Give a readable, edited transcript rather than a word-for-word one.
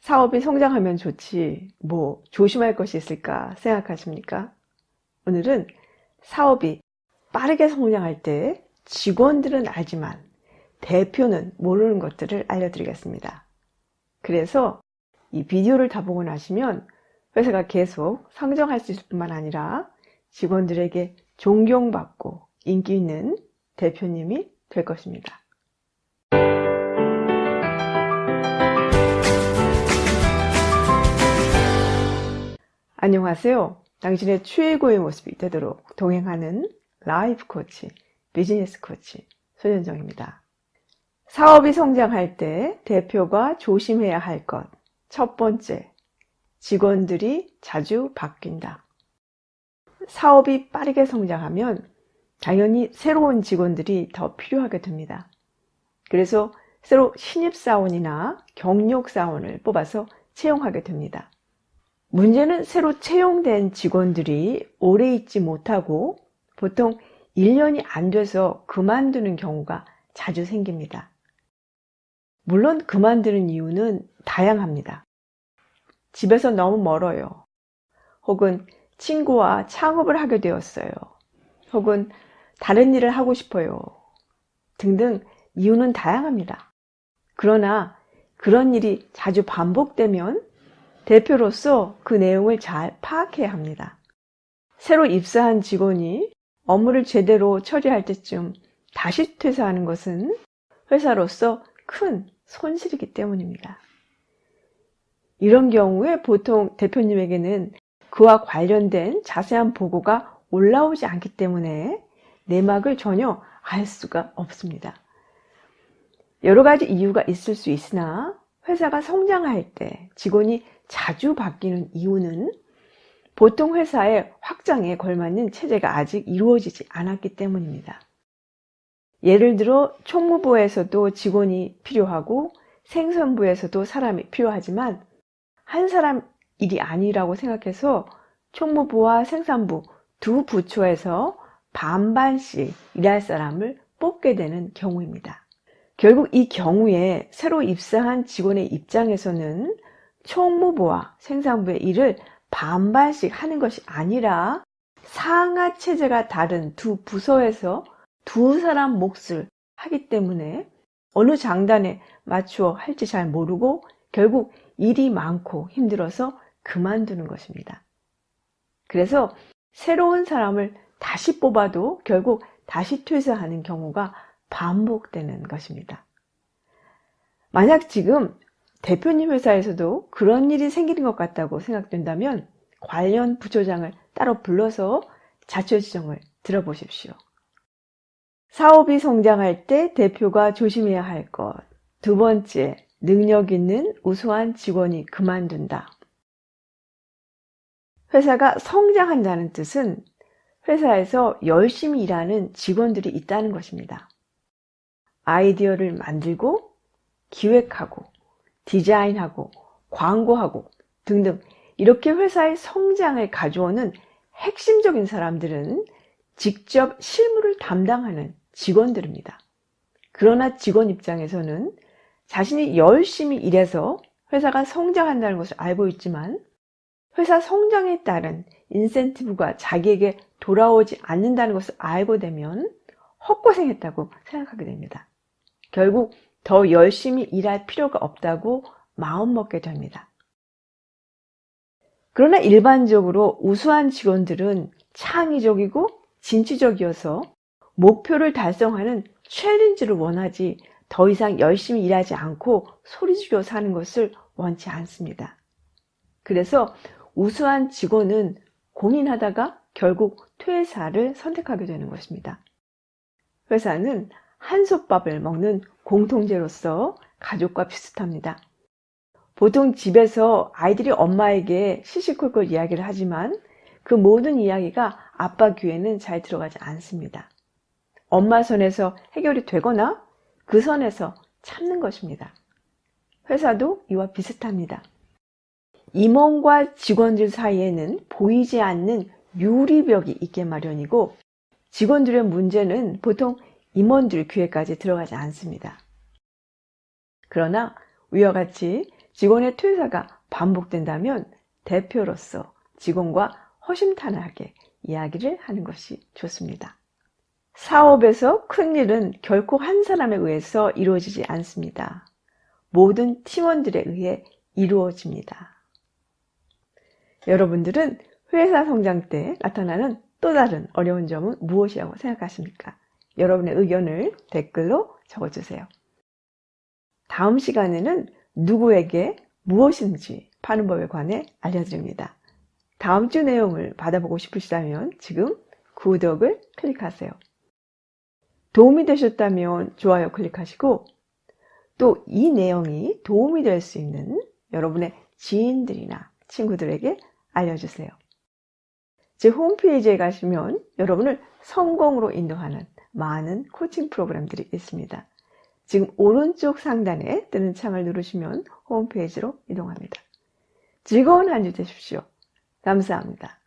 사업이 성장하면 좋지, 뭐 조심할 것이 있을까 생각하십니까? 오늘은 사업이 빠르게 성장할 때 직원들은 알지만 대표는 모르는 것들을 알려드리겠습니다. 그래서 이 비디오를 다 보고 나시면 회사가 계속 성장할 수 있을 뿐만 아니라 직원들에게 존경받고 인기 있는 대표님이 될 것입니다. 안녕하세요. 당신의 최고의 모습이 되도록 동행하는 라이프 코치, 비즈니스 코치 손현정입니다. 사업이 성장할 때 대표가 조심해야 할 것. 첫 번째, 직원들이 자주 바뀐다. 사업이 빠르게 성장하면 당연히 새로운 직원들이 더 필요하게 됩니다. 그래서 새로 신입사원이나 경력사원을 뽑아서 채용하게 됩니다. 문제는 새로 채용된 직원들이 오래 있지 못하고 보통 1년이 안 돼서 그만두는 경우가 자주 생깁니다. 물론 그만두는 이유는 다양합니다. 집에서 너무 멀어요. 혹은 친구와 창업을 하게 되었어요. 혹은 다른 일을 하고 싶어요. 등등 이유는 다양합니다. 그러나 그런 일이 자주 반복되면 대표로서 그 내용을 잘 파악해야 합니다. 새로 입사한 직원이 업무를 제대로 처리할 때쯤 다시 퇴사하는 것은 회사로서 큰 손실이기 때문입니다. 이런 경우에 보통 대표님에게는 그와 관련된 자세한 보고가 올라오지 않기 때문에 내막을 전혀 알 수가 없습니다. 여러 가지 이유가 있을 수 있으나 회사가 성장할 때 직원이 자주 바뀌는 이유는 보통 회사의 확장에 걸맞는 체제가 아직 이루어지지 않았기 때문입니다. 예를 들어 총무부에서도 직원이 필요하고 생산부에서도 사람이 필요하지만 한 사람 일이 아니라고 생각해서 총무부와 생산부 두 부처에서 반반씩 일할 사람을 뽑게 되는 경우입니다. 결국 이 경우에 새로 입사한 직원의 입장에서는 총무부와 생산부의 일을 반반씩 하는 것이 아니라 상하 체제가 다른 두 부서에서 두 사람 몫을 하기 때문에 어느 장단에 맞추어 할지 잘 모르고 결국 일이 많고 힘들어서 그만두는 것입니다. 그래서 새로운 사람을 다시 뽑아도 결국 다시 퇴사하는 경우가 반복되는 것입니다. 만약 지금 대표님 회사에서도 그런 일이 생기는 것 같다고 생각된다면 관련 부처장을 따로 불러서 자초지종을 들어보십시오. 사업이 성장할 때 대표가 조심해야 할 것. 두 번째, 능력 있는 우수한 직원이 그만둔다. 회사가 성장한다는 뜻은 회사에서 열심히 일하는 직원들이 있다는 것입니다. 아이디어를 만들고 기획하고 디자인하고 광고하고 등등 이렇게 회사의 성장을 가져오는 핵심적인 사람들은 직접 실무를 담당하는 직원들입니다. 그러나 직원 입장에서는 자신이 열심히 일해서 회사가 성장한다는 것을 알고 있지만 회사 성장에 따른 인센티브가 자기에게 돌아오지 않는다는 것을 알고 되면 헛고생했다고 생각하게 됩니다. 결국 더 열심히 일할 필요가 없다고 마음먹게 됩니다. 그러나 일반적으로 우수한 직원들은 창의적이고 진취적이어서 목표를 달성하는 챌린지를 원하지 더 이상 열심히 일하지 않고 소리지르며 사는 것을 원치 않습니다. 그래서 우수한 직원은 고민하다가 결국 퇴사를 선택하게 되는 것입니다. 회사는 한솥밥을 먹는 공통체로서 가족과 비슷합니다. 보통 집에서 아이들이 엄마에게 시시콜콜 이야기를 하지만 그 모든 이야기가 아빠 귀에는 잘 들어가지 않습니다. 엄마 선에서 해결이 되거나 그 선에서 참는 것입니다. 회사도 이와 비슷합니다. 임원과 직원들 사이에는 보이지 않는 유리벽이 있게 마련이고 직원들의 문제는 보통 임원들 귀에까지 들어가지 않습니다. 그러나 위와 같이 직원의 퇴사가 반복된다면 대표로서 직원과 허심탄회하게 이야기를 하는 것이 좋습니다. 사업에서 큰 일은 결코 한 사람에 의해서 이루어지지 않습니다. 모든 팀원들에 의해 이루어집니다. 여러분들은 회사 성장 때 나타나는 또 다른 어려운 점은 무엇이라고 생각하십니까? 여러분의 의견을 댓글로 적어주세요. 다음 시간에는 누구에게 무엇인지 파는 법에 관해 알려드립니다. 다음 주 내용을 받아보고 싶으시다면 지금 구독을 클릭하세요. 도움이 되셨다면 좋아요 클릭하시고 또 이 내용이 도움이 될 수 있는 여러분의 지인들이나 친구들에게 알려주세요. 제 홈페이지에 가시면 여러분을 성공으로 인도하는 많은 코칭 프로그램들이 있습니다. 지금 오른쪽 상단에 뜨는 창을 누르시면 홈페이지로 이동합니다. 즐거운 한 주 되십시오. 감사합니다.